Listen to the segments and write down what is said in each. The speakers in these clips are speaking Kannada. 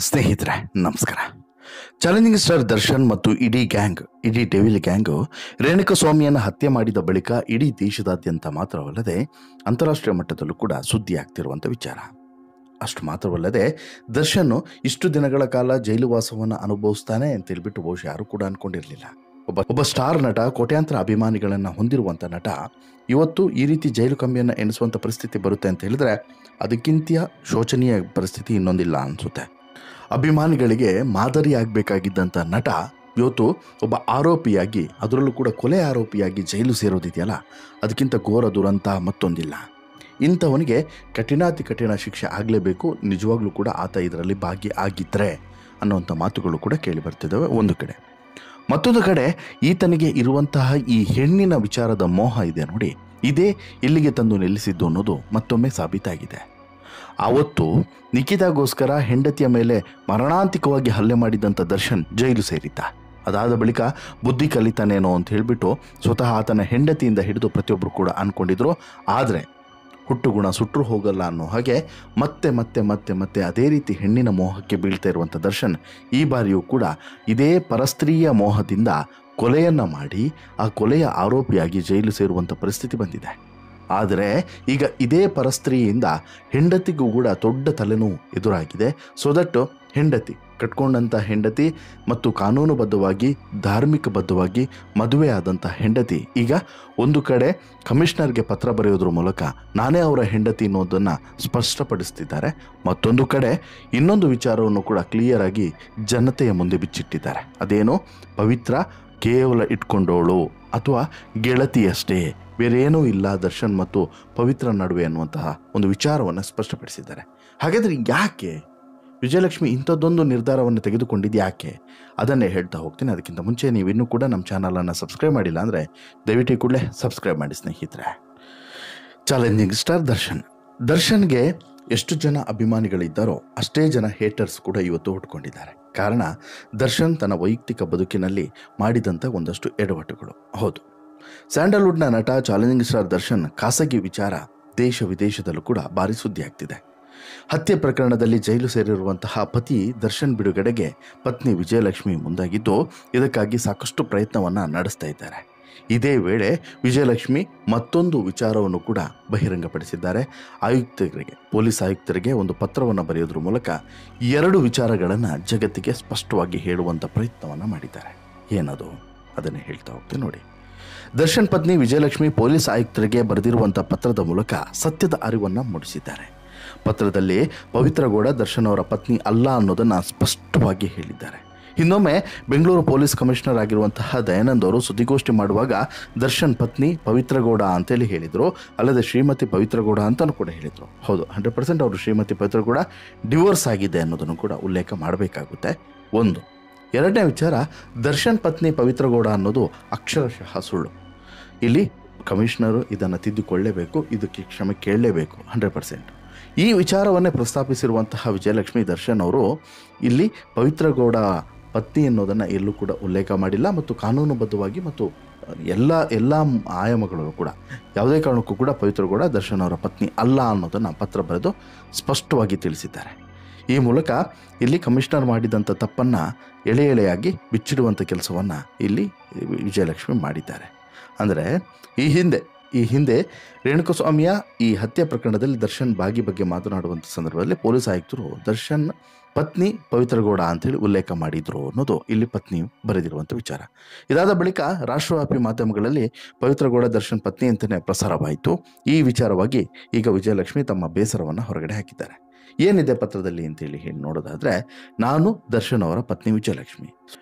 ಸ್ನೇಹಿತರೆ ನಮಸ್ಕಾರ. ಚಾಲೆಂಜಿಂಗ್ ಸ್ಟಾರ್ ದರ್ಶನ್ ಮತ್ತು ಇಡೀ ಡೆವಿಲ್ ಗ್ಯಾಂಗು ರೇಣುಕಸ್ವಾಮಿಯನ್ನು ಹತ್ಯೆ ಮಾಡಿದ ಬಳಿಕ ಇಡೀ ದೇಶದಾದ್ಯಂತ ಮಾತ್ರವಲ್ಲದೆ ಅಂತಾರಾಷ್ಟ್ರೀಯ ಮಟ್ಟದಲ್ಲೂ ಕೂಡ ಸುದ್ದಿ ಆಗ್ತಿರುವಂಥ ವಿಚಾರ. ಅಷ್ಟು ಮಾತ್ರವಲ್ಲದೆ ದರ್ಶನ್ ಇಷ್ಟು ದಿನಗಳ ಕಾಲ ಜೈಲು ವಾಸವನ್ನು ಅನುಭವಿಸ್ತಾನೆ ಅಂತ ಹೇಳ್ಬಿಟ್ಟು ಬಹುಶಃ ಯಾರು ಕೂಡ ಅನ್ಕೊಂಡಿರಲಿಲ್ಲ. ಒಬ್ಬ ಸ್ಟಾರ್ ನಟ, ಕೋಟ್ಯಾಂತರ ಅಭಿಮಾನಿಗಳನ್ನು ಹೊಂದಿರುವಂಥ ನಟ ಇವತ್ತು ಈ ರೀತಿ ಜೈಲು ಕಂಬಿಯನ್ನು ಎಣಿಸುವಂಥ ಪರಿಸ್ಥಿತಿ ಬರುತ್ತೆ ಅಂತ ಹೇಳಿದ್ರೆ ಅದಕ್ಕಿಂತ ಶೋಚನೀಯ ಪರಿಸ್ಥಿತಿ ಇನ್ನೊಂದಿಲ್ಲ ಅನಿಸುತ್ತೆ. ಅಭಿಮಾನಿಗಳಿಗೆ ಮಾದರಿ ಆಗಬೇಕಾಗಿದ್ದಂಥ ನಟ ಇವತ್ತು ಒಬ್ಬ ಆರೋಪಿಯಾಗಿ, ಅದರಲ್ಲೂ ಕೂಡ ಕೊಲೆ ಆರೋಪಿಯಾಗಿ ಜೈಲು ಸೇರೋದಿದೆಯಲ್ಲ, ಅದಕ್ಕಿಂತ ಘೋರ ದುರಂತ ಮತ್ತೊಂದಿಲ್ಲ. ಇಂಥವನಿಗೆ ಕಠಿಣಾತಿ ಕಠಿಣ ಶಿಕ್ಷೆ ಆಗಲೇಬೇಕು. ನಿಜವಾಗ್ಲೂ ಕೂಡ ಆತ ಇದರಲ್ಲಿ ಭಾಗಿಯಾಗಿದ್ದರೆ ಅನ್ನುವಂಥ ಮಾತುಗಳು ಕೂಡ ಕೇಳಿ ಬರ್ತಿದ್ದಾವೆ ಒಂದು ಕಡೆ. ಮತ್ತೊಂದು ಕಡೆ ಈತನಿಗೆ ಇರುವಂತಹ ಈ ಹೆಣ್ಣಿನ ವಿಚಾರದ ಮೋಹ ಇದೆ ನೋಡಿ, ಇದೇ ಇಲ್ಲಿಗೆ ತಂದು ನಿಲ್ಲಿಸಿದ್ದು ಅನ್ನೋದು ಮತ್ತೊಮ್ಮೆ ಸಾಬೀತಾಗಿದೆ. ಆವತ್ತು ನಿಖಿತಾಗೋಸ್ಕರ ಹೆಂಡತಿಯ ಮೇಲೆ ಮರಣಾಂತಿಕವಾಗಿ ಹಲ್ಲೆ ಮಾಡಿದಂಥ ದರ್ಶನ್ ಜೈಲು ಸೇರಿದ್ದ. ಅದಾದ ಬಳಿಕ ಬುದ್ಧಿ ಕಲಿತಾನೇನೋ ಅಂತ ಹೇಳಿಬಿಟ್ಟು ಸ್ವತಃ ಆತನ ಹೆಂಡತಿಯಿಂದ ಹಿಡಿದು ಪ್ರತಿಯೊಬ್ಬರು ಕೂಡ ಅಂದ್ಕೊಂಡಿದ್ರು. ಆದರೆ ಹುಟ್ಟುಗುಣ ಸುಟ್ಟರು ಹೋಗಲ್ಲ ಅನ್ನೋ ಹಾಗೆ ಮತ್ತೆ ಮತ್ತೆ ಮತ್ತೆ ಮತ್ತೆ ಅದೇ ರೀತಿ ಹೆಣ್ಣಿನ ಮೋಹಕ್ಕೆ ಬೀಳ್ತಾ ಇರುವಂಥ ದರ್ಶನ್ ಈ ಬಾರಿಯೂ ಕೂಡ ಇದೇ ಪರಸ್ತ್ರೀಯ ಮೋಹದಿಂದ ಕೊಲೆಯನ್ನು ಮಾಡಿ ಆ ಕೊಲೆಯ ಆರೋಪಿಯಾಗಿ ಜೈಲು ಸೇರುವಂಥ ಪರಿಸ್ಥಿತಿ ಬಂದಿದೆ. ಆದರೆ ಈಗ ಇದೇ ಪರಸ್ತ್ರೀಯಿಂದ ಹೆಂಡತಿಗೂ ಕೂಡ ದೊಡ್ಡ ತಲೆನೋವು ಎದುರಾಗಿದೆ. ಸೊ ದಟ್ ಹೆಂಡತಿ, ಕಟ್ಕೊಂಡಂಥ ಹೆಂಡತಿ ಮತ್ತು ಕಾನೂನುಬದ್ಧವಾಗಿ ಧಾರ್ಮಿಕಬದ್ಧವಾಗಿ ಮದುವೆ ಆದಂಥ ಹೆಂಡತಿ ಈಗ ಒಂದು ಕಡೆ ಕಮಿಷನರ್ಗೆ ಪತ್ರ ಬರೆಯೋದ್ರ ಮೂಲಕ ನಾನೇ ಅವರ ಹೆಂಡತಿ ಅನ್ನೋದನ್ನು ಸ್ಪಷ್ಟಪಡಿಸ್ತಿದ್ದಾರೆ. ಮತ್ತೊಂದು ಕಡೆ ಇನ್ನೊಂದು ವಿಚಾರವನ್ನು ಕೂಡ ಕ್ಲಿಯರ್ ಆಗಿ ಜನತೆಯ ಮುಂದೆ ಬಿಚ್ಚಿಟ್ಟಿದ್ದಾರೆ. ಅದೇನು, ಪವಿತ್ರ ಕೇವಲ ಇಟ್ಕೊಂಡವಳು ಅಥವಾ ಗೆಳತಿಯಷ್ಟೇ, ಬೇರೇನೂ ಇಲ್ಲ ದರ್ಶನ್ ಮತ್ತು ಪವಿತ್ರ ನಡುವೆ ಅನ್ನುವಂತಹ ಒಂದು ವಿಚಾರವನ್ನು ಸ್ಪಷ್ಟಪಡಿಸಿದ್ದಾರೆ. ಹಾಗಾದರೆ ಯಾಕೆ ವಿಜಯಲಕ್ಷ್ಮಿ ಇಂಥದ್ದೊಂದು ನಿರ್ಧಾರವನ್ನು ತೆಗೆದುಕೊಂಡಿದ್ದು ಯಾಕೆ? ಅದನ್ನೇ ಹೇಳ್ತಾ ಹೋಗ್ತೀನಿ. ಅದಕ್ಕಿಂತ ಮುಂಚೆ ನೀವು ಇನ್ನೂ ಕೂಡ ನಮ್ಮ ಚಾನಲನ್ನು ಸಬ್ಸ್ಕ್ರೈಬ್ ಮಾಡಿಲ್ಲ ಅಂದರೆ ದಯವಿಟ್ಟು ಕೂಡಲೇ ಸಬ್ಸ್ಕ್ರೈಬ್ ಮಾಡಿ ಸ್ನೇಹಿತರೆ. ಚಾಲೆಂಜಿಂಗ್ ಸ್ಟಾರ್ ದರ್ಶನ್ಗೆ ಎಷ್ಟು ಜನ ಅಭಿಮಾನಿಗಳಿದ್ದಾರೋ ಅಷ್ಟೇ ಜನ ಹೇಟರ್ಸ್ ಕೂಡ ಇವತ್ತು ಹುಟ್ಕೊಂಡಿದ್ದಾರೆ. ಕಾರಣ ದರ್ಶನ್ ತನ್ನ ವೈಯಕ್ತಿಕ ಬದುಕಿನಲ್ಲಿ ಮಾಡಿದಂಥ ಒಂದಷ್ಟು ಎಡವಟ್ಟುಗಳು. ಹೌದು, ಸ್ಯಾಂಡಲ್ವುಡ್ನ ನಟ ಚಾಲೆಂಜಿಂಗ್ ಸ್ಟಾರ್ ದರ್ಶನ್ ಖಾಸಗಿ ವಿಚಾರ ದೇಶ ವಿದೇಶದಲ್ಲೂ ಕೂಡ ಭಾರಿ ಸುದ್ದಿ ಆಗ್ತಿದೆ. ಹತ್ಯೆ ಪ್ರಕರಣದಲ್ಲಿ ಜೈಲು ಸೇರಿರುವಂತಹ ಪತಿ ದರ್ಶನ್ ಬಿಡುಗಡೆಗೆ ಪತ್ನಿ ವಿಜಯಲಕ್ಷ್ಮಿ ಮುಂದಾಗಿದ್ದು ಇದಕ್ಕಾಗಿ ಸಾಕಷ್ಟು ಪ್ರಯತ್ನವನ್ನು ನಡೆಸ್ತಾ ಇದ್ದಾರೆ. ಇದೇ ವೇಳೆ ವಿಜಯಲಕ್ಷ್ಮಿ ಮತ್ತೊಂದು ವಿಚಾರವನ್ನು ಕೂಡ ಬಹಿರಂಗಪಡಿಸಿದ್ದಾರೆ. ಪೊಲೀಸ್ ಆಯುಕ್ತರಿಗೆ ಒಂದು ಪತ್ರವನ್ನು ಬರೆಯೋದ್ರ ಮೂಲಕ ಎರಡು ವಿಚಾರಗಳನ್ನು ಜಗತ್ತಿಗೆ ಸ್ಪಷ್ಟವಾಗಿ ಹೇಳುವಂಥ ಪ್ರಯತ್ನವನ್ನು ಮಾಡಿದ್ದಾರೆ. ಏನದು ಅದನ್ನೇ ಹೇಳ್ತಾ ಹೋಗ್ತೀನಿ ನೋಡಿ. ದರ್ಶನ್ ಪತ್ನಿ ವಿಜಯಲಕ್ಷ್ಮಿ ಪೊಲೀಸ್ ಆಯುಕ್ತರಿಗೆ ಬರೆದಿರುವಂಥ ಪತ್ರದ ಮೂಲಕ ಸತ್ಯದ ಅರಿವನ್ನು ಮೂಡಿಸಿದ್ದಾರೆ. ಪತ್ರದಲ್ಲಿ ಪವಿತ್ರ ಗೌಡ ದರ್ಶನ್ ಅವರ ಪತ್ನಿ ಅಲ್ಲ ಅನ್ನೋದನ್ನು ಸ್ಪಷ್ಟವಾಗಿ ಹೇಳಿದ್ದಾರೆ. ಇನ್ನೊಮ್ಮೆ ಬೆಂಗಳೂರು ಪೊಲೀಸ್ ಕಮಿಷನರ್ ಆಗಿರುವಂತಹ ದಯಾನಂದ್ ಅವರು ಸುದ್ದಿಗೋಷ್ಠಿ ಮಾಡುವಾಗ ದರ್ಶನ್ ಪತ್ನಿ ಪವಿತ್ರ ಗೌಡ ಅಂತೇಳಿ ಹೇಳಿದರು, ಅಲ್ಲದೆ ಶ್ರೀಮತಿ ಪವಿತ್ರ ಗೌಡ ಅಂತಲೂ ಕೂಡ ಹೇಳಿದರು. ಹೌದು, 100% ಅವರು ಶ್ರೀಮತಿ ಪವಿತ್ರ ಗೌಡ ಡಿವೋರ್ಸ್ ಆಗಿದೆ ಅನ್ನೋದನ್ನು ಕೂಡ ಉಲ್ಲೇಖ ಮಾಡಬೇಕಾಗುತ್ತೆ. ಒಂದು. ಎರಡನೇ ವಿಚಾರ, ದರ್ಶನ್ ಪತ್ನಿ ಪವಿತ್ರ ಗೌಡ ಅನ್ನೋದು ಅಕ್ಷರಶಃ ಸುಳ್ಳು. ಇಲ್ಲಿ ಕಮಿಷನರು ಇದನ್ನು ತಿದ್ದುಕೊಳ್ಳಲೇಬೇಕು, ಇದಕ್ಕೆ ಕ್ಷಮೆ ಕೇಳಲೇಬೇಕು 100%. ಈ ವಿಚಾರವನ್ನೇ ಪ್ರಸ್ತಾಪಿಸಿರುವಂತಹ ವಿಜಯಲಕ್ಷ್ಮಿ ದರ್ಶನ್ ಅವರು ಇಲ್ಲಿ ಪವಿತ್ರ ಗೌಡ ಪತ್ನಿ ಅನ್ನೋದನ್ನು ಎಲ್ಲೂ ಕೂಡ ಉಲ್ಲೇಖ ಮಾಡಿಲ್ಲ ಮತ್ತು ಕಾನೂನುಬದ್ಧವಾಗಿ ಮತ್ತು ಎಲ್ಲ ಆಯಾಮಗಳಲ್ಲೂ ಕೂಡ ಯಾವುದೇ ಕಾರಣಕ್ಕೂ ಕೂಡ ಪವಿತ್ರ ಗೌಡ ದರ್ಶನ್ ಅವರ ಪತ್ನಿ ಅಲ್ಲ ಅನ್ನೋದನ್ನು ಪತ್ರ ಬರೆದು ಸ್ಪಷ್ಟವಾಗಿ ತಿಳಿಸಿದ್ದಾರೆ. ಈ ಮೂಲಕ ಇಲ್ಲಿ ಕಮಿಷನರ್ ಮಾಡಿದಂಥ ತಪ್ಪನ್ನು ಎಳೆಯಾಗಿ ಬಿಚ್ಚಿಡುವಂಥ ಕೆಲಸವನ್ನು ಇಲ್ಲಿ ವಿಜಯಲಕ್ಷ್ಮಿ ಮಾಡಿದ್ದಾರೆ. ಅಂದರೆ ಈ ಹಿಂದೆ ರೇಣುಕಸ್ವಾಮಿಯ ಈ ಹತ್ಯೆ ಪ್ರಕರಣದಲ್ಲಿ ದರ್ಶನ್ ಬಗ್ಗೆ ಮಾತನಾಡುವಂಥ ಸಂದರ್ಭದಲ್ಲಿ ಪೊಲೀಸ್ ಆಯುಕ್ತರು ದರ್ಶನ್ ಪತ್ನಿ ಪವಿತ್ರ ಗೌಡ ಅಂತೇಳಿ ಉಲ್ಲೇಖ ಮಾಡಿದ್ರು ಅನ್ನೋದು ಇಲ್ಲಿ ಪತ್ನಿ ಬರೆದಿರುವಂಥ ವಿಚಾರ. ಇದಾದ ಬಳಿಕ ರಾಷ್ಟ್ರವ್ಯಾಪಿ ಮಾಧ್ಯಮಗಳಲ್ಲಿ ಪವಿತ್ರ ಗೌಡ ದರ್ಶನ್ ಪತ್ನಿ ಅಂತಲೇ ಪ್ರಸಾರವಾಯಿತು. ಈ ವಿಚಾರವಾಗಿ ಈಗ ವಿಜಯಲಕ್ಷ್ಮಿ ತಮ್ಮ ಬೇಸರವನ್ನು ಹೊರಗಡೆ ಹಾಕಿದ್ದಾರೆ. ಏನಿದೆ ಪತ್ರದಲ್ಲಿ ಅಂತೇಳಿ ಹೇಳಿ ನೋಡೋದಾದರೆ, ನಾನು ದರ್ಶನ್ ಅವರ ಪತ್ನಿ ವಿಜಯಲಕ್ಷ್ಮಿ.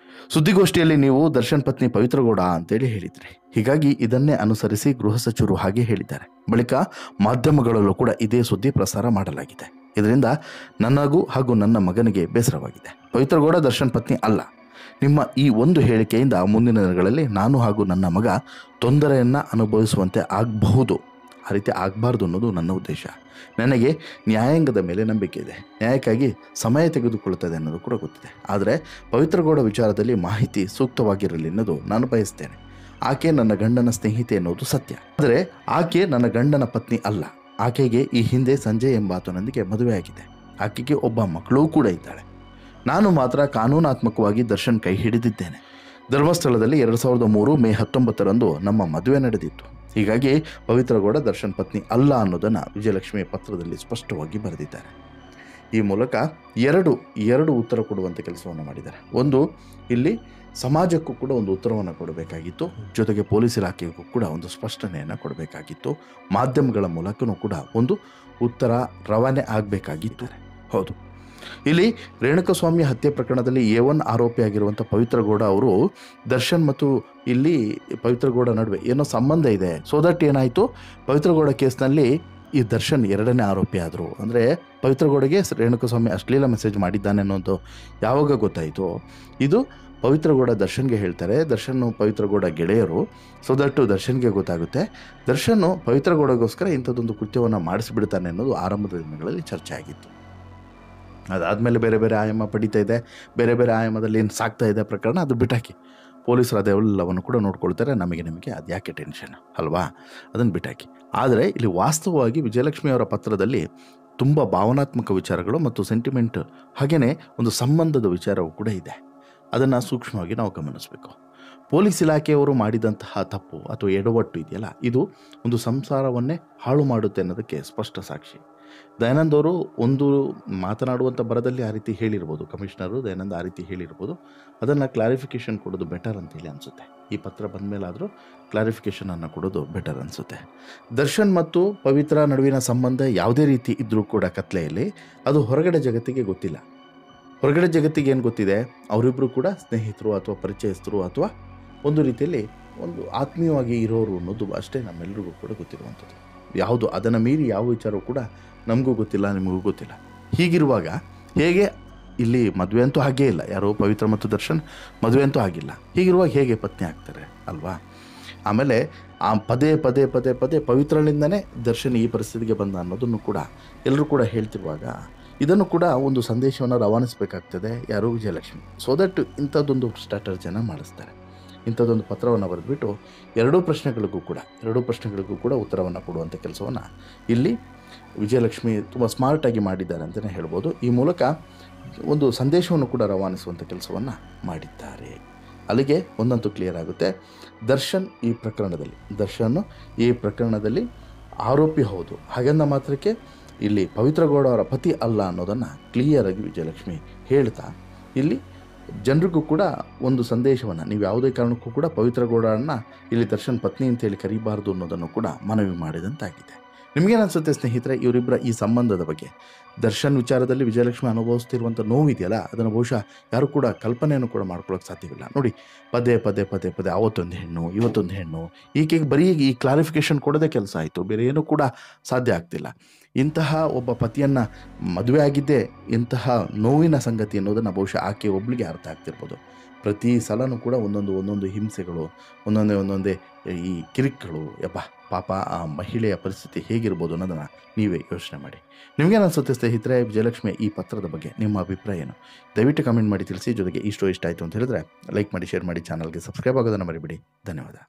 ಸುದ್ದಿಗೋಷ್ಠಿಯಲ್ಲಿ ನೀವು ದರ್ಶನ್ ಪತ್ನಿ ಪವಿತ್ರ ಗೌಡ ಅಂತೇಳಿ ಹೇಳಿದ್ರಿ, ಹೀಗಾಗಿ ಇದನ್ನೇ ಅನುಸರಿಸಿ ಗೃಹ ಸಚಿವರು ಹಾಗೆ ಹೇಳಿದ್ದಾರೆ. ಬಳಿಕ ಮಾಧ್ಯಮಗಳಲ್ಲೂ ಕೂಡ ಇದೇ ಸುದ್ದಿ ಪ್ರಸಾರ ಮಾಡಲಾಗಿದೆ. ಇದರಿಂದ ನನಗೂ ಹಾಗೂ ನನ್ನ ಮಗನಿಗೆ ಬೇಸರವಾಗಿದೆ. ಪವಿತ್ರ ಗೌಡ ದರ್ಶನ್ ಪತ್ನಿ ಅಲ್ಲ. ನಿಮ್ಮ ಈ ಒಂದು ಹೇಳಿಕೆಯಿಂದ ಮುಂದಿನ ದಿನಗಳಲ್ಲಿ ನಾನು ಹಾಗೂ ನನ್ನ ಮಗ ತೊಂದರೆಯನ್ನು ಅನುಭವಿಸುವಂತೆ ಆಗಬಹುದು. ಆ ರೀತಿ ಆಗಬಾರ್ದು ಅನ್ನೋದು ನನ್ನ ಉದ್ದೇಶ. ನನಗೆ ನ್ಯಾಯಾಂಗದ ಮೇಲೆ ನಂಬಿಕೆ ಇದೆ. ನ್ಯಾಯಕ್ಕಾಗಿ ಸಮಯ ತೆಗೆದುಕೊಳ್ಳುತ್ತದೆ ಅನ್ನೋದು ಕೂಡ ಗೊತ್ತಿದೆ. ಆದರೆ ಪವಿತ್ರ ಗೌಡ ವಿಚಾರದಲ್ಲಿ ಮಾಹಿತಿ ಸೂಕ್ತವಾಗಿರಲಿ ಅನ್ನೋದು ನಾನು ಬಯಸ್ತೇನೆ. ಆಕೆ ನನ್ನ ಗಂಡನ ಸ್ನೇಹಿತೆ ಎನ್ನುವುದು ಸತ್ಯ. ಆದರೆ ಆಕೆ ನನ್ನ ಗಂಡನ ಪತ್ನಿ ಅಲ್ಲ. ಆಕೆಗೆ ಈ ಹಿಂದೆ ಸಂಜಯ್ ಎಂಬಾತನೊಂದಿಗೆ ಮದುವೆಯಾಗಿದೆ. ಆಕೆಗೆ ಒಬ್ಬ ಮಗಳೂ ಕೂಡ ಇದ್ದಾಳೆ. ನಾನು ಮಾತ್ರ ಕಾನೂನಾತ್ಮಕವಾಗಿ ದರ್ಶನ್ ಕೈ ಹಿಡಿದಿದ್ದೇನೆ. ಧರ್ಮಸ್ಥಳದಲ್ಲಿ 2003 ಮೇ 19ರಂದು ನಮ್ಮ ಮದುವೆ ನಡೆದಿತ್ತು. ಹೀಗಾಗಿ ಪವಿತ್ರ ಗೌಡ ದರ್ಶನ್ ಪತ್ನಿ ಅಲ್ಲ ಅನ್ನೋದನ್ನು ವಿಜಯಲಕ್ಷ್ಮಿ ಪತ್ರದಲ್ಲಿ ಸ್ಪಷ್ಟವಾಗಿ ಬರೆದಿದ್ದಾರೆ. ಈ ಮೂಲಕ ಎರಡು ಉತ್ತರ ಕೊಡುವಂಥ ಕೆಲಸವನ್ನು ಮಾಡಿದ್ದಾರೆ. ಒಂದು, ಇಲ್ಲಿ ಸಮಾಜಕ್ಕೂ ಕೂಡ ಒಂದು ಉತ್ತರವನ್ನು ಕೊಡಬೇಕಾಗಿತ್ತು, ಜೊತೆಗೆ ಪೊಲೀಸ್ ಇಲಾಖೆಗೂ ಕೂಡ ಒಂದು ಸ್ಪಷ್ಟನೆಯನ್ನು ಕೊಡಬೇಕಾಗಿತ್ತು, ಮಾಧ್ಯಮಗಳ ಮೂಲಕನೂ ಕೂಡ ಒಂದು ಉತ್ತರ ರವಾನೆ ಆಗಬೇಕಾಗಿತ್ತು. ಹೌದು, ಇಲ್ಲಿ ರೇಣುಕಾಸ್ವಾಮಿ ಹತ್ಯೆ ಪ್ರಕರಣದಲ್ಲಿ A1 ಆರೋಪಿಯಾಗಿರುವಂಥ ಪವಿತ್ರ ಗೌಡ ಅವರು ದರ್ಶನ್ ಮತ್ತು ಇಲ್ಲಿ ಪವಿತ್ರ ಗೌಡ ನಡುವೆ ಏನೋ ಸಂಬಂಧ ಇದೆ. ಸೊ ದಟ್ ಏನಾಯಿತು, ಪವಿತ್ರ ಗೌಡ ಕೇಸ್ನಲ್ಲಿ ಈ ದರ್ಶನ್ 2ನೇ ಆರೋಪಿ ಆದರು. ಅಂದರೆ ಪವಿತ್ರ ಗೌಡಗೆ ರೇಣುಕಾಸ್ವಾಮಿ ಅಶ್ಲೀಲ ಮೆಸೇಜ್ ಮಾಡಿದ್ದಾನೆ ಅನ್ನೋದು ಯಾವಾಗ ಗೊತ್ತಾಯಿತು, ಇದು ಪವಿತ್ರ ಗೌಡ ದರ್ಶನ್ಗೆ ಹೇಳ್ತಾರೆ. ದರ್ಶನ್ ಪವಿತ್ರ ಗೌಡ ಗೆಳೆಯರು. ಸೊ ದಟ್ಟು ದರ್ಶನ್ಗೆ ಗೊತ್ತಾಗುತ್ತೆ. ದರ್ಶನ್ ಪವಿತ್ರ ಗೌಡಗೋಸ್ಕರ ಇಂಥದ್ದೊಂದು ಕೃತ್ಯವನ್ನು ಮಾಡಿಸಿಬಿಡ್ತಾನೆ ಅನ್ನೋದು ಆರಂಭದ ದಿನಗಳಲ್ಲಿ ಚರ್ಚೆ ಆಗಿತ್ತು. ಅದಾದಮೇಲೆ ಬೇರೆ ಬೇರೆ ಆಯಾಮ ಪಡಿತಾ ಇದೆ, ಬೇರೆ ಬೇರೆ ಆಯಾಮದಲ್ಲಿ ಏನು ಸಾಗ್ತಾ ಇದೆ ಪ್ರಕರಣ, ಅದು ಬಿಟ್ಟಾಕಿ ಪೊಲೀಸರು ಅದೆಲ್ಲವನ್ನು ಕೂಡ ನೋಡ್ಕೊಳ್ತಾರೆ. ನಿಮಗೆ ಅದು ಯಾಕೆ ಟೆನ್ಷನ್ ಅಲ್ವಾ, ಅದನ್ನು ಬಿಟ್ಟಾಕಿ. ಆದರೆ ಇಲ್ಲಿ ವಾಸ್ತವವಾಗಿ ವಿಜಯಲಕ್ಷ್ಮಿ ಅವರ ಪತ್ರದಲ್ಲಿ ತುಂಬ ಭಾವನಾತ್ಮಕ ವಿಚಾರಗಳು ಮತ್ತು ಸೆಂಟಿಮೆಂಟ್ ಹಾಗೆಯೇ ಒಂದು ಸಂಬಂಧದ ವಿಚಾರವೂ ಕೂಡ ಇದೆ. ಅದನ್ನು ಸೂಕ್ಷ್ಮವಾಗಿ ನಾವು ಗಮನಿಸಬೇಕು. ಪೊಲೀಸ್ ಇಲಾಖೆಯವರು ಮಾಡಿದಂತಹ ತಪ್ಪು ಅಥವಾ ಎಡವಟ್ಟು ಇದೆಯಲ್ಲ, ಇದು ಒಂದು ಸಂಸಾರವನ್ನೇ ಹಾಳು ಮಾಡುತ್ತೆ ಅನ್ನೋದಕ್ಕೆ ಸ್ಪಷ್ಟ ಸಾಕ್ಷಿ. ದಯಾನಂದ್ ಅವರು ಒಂದು ಮಾತನಾಡುವಂಥ ಬರದಲ್ಲಿ ಆ ರೀತಿ ಹೇಳಿರ್ಬೋದು, ಕಮಿಷನರು ದಯಾನಂದ್ ಆ ರೀತಿ ಹೇಳಿರ್ಬೋದು. ಅದನ್ನು ಕ್ಲಾರಿಫಿಕೇಷನ್ ಕೊಡೋದು ಬೆಟರ್ ಅಂತೇಳಿ ಅನಿಸುತ್ತೆ. ಈ ಪತ್ರ ಬಂದ ಮೇಲಾದರೂ ಕ್ಲಾರಿಫಿಕೇಷನನ್ನು ಕೊಡೋದು ಬೆಟರ್ ಅನಿಸುತ್ತೆ. ದರ್ಶನ್ ಮತ್ತು ಪವಿತ್ರ ನಡುವಿನ ಸಂಬಂಧ ಯಾವುದೇ ರೀತಿ ಇದ್ದರೂ ಕೂಡ ಕತ್ಲೆಯಲ್ಲಿ ಅದು ಹೊರಗಡೆ ಜಗತ್ತಿಗೆ ಗೊತ್ತಿಲ್ಲ. ಹೊರಗಡೆ ಜಗತ್ತಿಗೆ ಏನು ಗೊತ್ತಿದೆ, ಅವರಿಬ್ಬರು ಕೂಡ ಸ್ನೇಹಿತರು ಅಥವಾ ಪರಿಚಯಸ್ಥರು ಅಥವಾ ಒಂದು ರೀತಿಯಲ್ಲಿ ಒಂದು ಆತ್ಮೀಯವಾಗಿ ಇರೋರು ಅನ್ನೋದು ಅಷ್ಟೇ ನಮ್ಮೆಲ್ಲರಿಗೂ ಕೂಡ ಗೊತ್ತಿರುವಂಥದ್ದು. ಯಾವುದು ಅದನ್ನು ಮೀರಿ ಯಾವ ವಿಚಾರವೂ ಕೂಡ ನಮಗೂ ಗೊತ್ತಿಲ್ಲ, ನಿಮಗೂ ಗೊತ್ತಿಲ್ಲ. ಹೀಗಿರುವಾಗ ಹೇಗೆ ಇಲ್ಲಿ ಮದುವೆ ಅಂತೂ ಹಾಗೇ ಇಲ್ಲ, ಯಾರೋ ಪವಿತ್ರ ಮತ್ತು ದರ್ಶನ್ ಮದುವೆ ಅಂತೂ ಆಗಿಲ್ಲ. ಹೀಗಿರುವಾಗ ಹೇಗೆ ಪತ್ನಿ ಆಗ್ತಾರೆ ಅಲ್ವಾ? ಆಮೇಲೆ ಪದೇ ಪದೇ ಪದೇ ಪದೇ ಪವಿತ್ರಳಿಂದನೇ ದರ್ಶನ್ ಈ ಪರಿಸ್ಥಿತಿಗೆ ಬಂದ ಅನ್ನೋದನ್ನು ಕೂಡ ಎಲ್ಲರೂ ಕೂಡ ಹೇಳ್ತಿರುವಾಗ ಇದನ್ನು ಕೂಡ ಒಂದು ಸಂದೇಶವನ್ನು ರವಾನಿಸಬೇಕಾಗ್ತದೆ ಯಾರು, ವಿಜಯಲಕ್ಷ್ಮಿ. ಸೊ ದಟ್ ಇಂಥದ್ದೊಂದು ಸ್ಟ್ರಾಟರ್ಜಿಯನ್ನು ಮಾಡಿಸ್ತಾರೆ. ಇಂಥದ್ದೊಂದು ಪತ್ರವನ್ನು ಬರೆದುಬಿಟ್ಟು ಎರಡೂ ಪ್ರಶ್ನೆಗಳಿಗೂ ಕೂಡ ಉತ್ತರವನ್ನು ಕೊಡುವಂಥ ಕೆಲಸವನ್ನು ಇಲ್ಲಿ ವಿಜಯಲಕ್ಷ್ಮಿ ತುಂಬ ಸ್ಮಾರ್ಟಾಗಿ ಮಾಡಿದ್ದಾರೆ ಅಂತಲೇ ಹೇಳ್ಬೋದು. ಈ ಮೂಲಕ ಒಂದು ಸಂದೇಶವನ್ನು ಕೂಡ ರವಾನಿಸುವಂಥ ಕೆಲಸವನ್ನು ಮಾಡಿದ್ದಾರೆ. ಅಲ್ಲಿಗೆ ಒಂದಂತೂ ಕ್ಲಿಯರ್ ಆಗುತ್ತೆ, ದರ್ಶನ್ ಈ ಪ್ರಕರಣದಲ್ಲಿ ಆರೋಪಿ ಹೌದು, ಹಾಗೆಂದ ಮಾತ್ರಕ್ಕೆ ಇಲ್ಲಿ ಪವಿತ್ರ ಗೌಡ ಅವರ ಪತಿ ಅಲ್ಲ ಅನ್ನೋದನ್ನು ಕ್ಲಿಯರಾಗಿ ವಿಜಯಲಕ್ಷ್ಮಿ ಹೇಳ್ತಾ ಇಲ್ಲಿ ಜನರಿಗೂ ಕೂಡ ಒಂದು ಸಂದೇಶವನ್ನು, ನೀವು ಯಾವುದೇ ಕಾರಣಕ್ಕೂ ಕೂಡ ಪವಿತ್ರ ಗೌಡರನ್ನ ಇಲ್ಲಿ ದರ್ಶನ್ ಪತ್ನಿ ಅಂತೇಳಿ ಕರೀಬಾರ್ದು ಅನ್ನೋದನ್ನು ಕೂಡ ಮನವಿ ಮಾಡಿದಂತಾಗಿದೆ. ನಿಮಗೇನು ಅನಿಸುತ್ತೆ ಸ್ನೇಹಿತರೆ ಇವರಿಬ್ಬರ ಈ ಸಂಬಂಧದ ಬಗ್ಗೆ? ದರ್ಶನ್ ವಿಚಾರದಲ್ಲಿ ವಿಜಯಲಕ್ಷ್ಮಿ ಅನುಭವಿಸ್ತಿರುವಂಥ ನೋವಿದೆಯಲ್ಲ, ಅದನ್ನು ಬಹುಶಃ ಯಾರು ಕೂಡ ಕಲ್ಪನೆಯನ್ನು ಕೂಡ ಮಾಡ್ಕೊಳ್ಳೋಕೆ ಸಾಧ್ಯವಿಲ್ಲ. ನೋಡಿ, ಪದೇ ಪದೇ ಪದೇ ಪದೇ ಅವತ್ತೊಂದು ಹೆಣ್ಣು ಇವತ್ತೊಂದು ಹೆಣ್ಣು, ಈಕೆಗೆ ಬರೀ ಈ ಕ್ಲಾರಿಫಿಕೇಷನ್ ಕೊಡೋದೇ ಕೆಲಸ ಆಯಿತು, ಬೇರೆ ಏನೂ ಕೂಡ ಸಾಧ್ಯ ಆಗ್ತಿಲ್ಲ. ಇಂತಹ ಒಬ್ಬ ಪತಿಯನ್ನು ಮದುವೆ ಆಗಿದ್ದೇ ಇಂತಹ ನೋವಿನ ಸಂಗತಿ ಅನ್ನೋದನ್ನು ಬಹುಶಃ ಆಕೆ ಒಬ್ಬಳಿಗೆ ಅರ್ಥ ಆಗ್ತಿರ್ಬೋದು. ಪ್ರತಿ ಸಲನೂ ಕೂಡ ಒಂದೊಂದು ಹಿಂಸೆಗಳು, ಒಂದೊಂದೇ ಈ ಕಿರಿಕ್ಗಳು, ಪಾಪ ಆ ಮಹಿಳೆಯ ಪರಿಸ್ಥಿತಿ ಹೇಗಿರ್ಬೋದು ಅನ್ನೋದನ್ನು ನೀವೇ ಯೋಚನೆ ಮಾಡಿ. ನಿಮಗೇನು ಅನಿಸುತ್ತೆ ಸ್ನೇಹಿತರೆ ವಿಜಯಲಕ್ಷ್ಮಿ ಈ ಪತ್ರದ ಬಗ್ಗೆ ನಿಮ್ಮ ಅಭಿಪ್ರಾಯ ಏನು? ದಯವಿಟ್ಟು ಕಮೆಂಟ್ ಮಾಡಿ ತಿಳಿಸಿ. ಜೊತೆಗೆ ಇಷ್ಟ ಆಯಿತು ಅಂತ ಹೇಳಿದ್ರೆ ಲೈಕ್ ಮಾಡಿ, ಶೇರ್ ಮಾಡಿ, ಚಾನಲ್ಗೆ ಸಬ್ಸ್ಕ್ರೈಬ್ ಆಗೋದನ್ನು ಮರಿಬೇಡಿ. ಧನ್ಯವಾದ.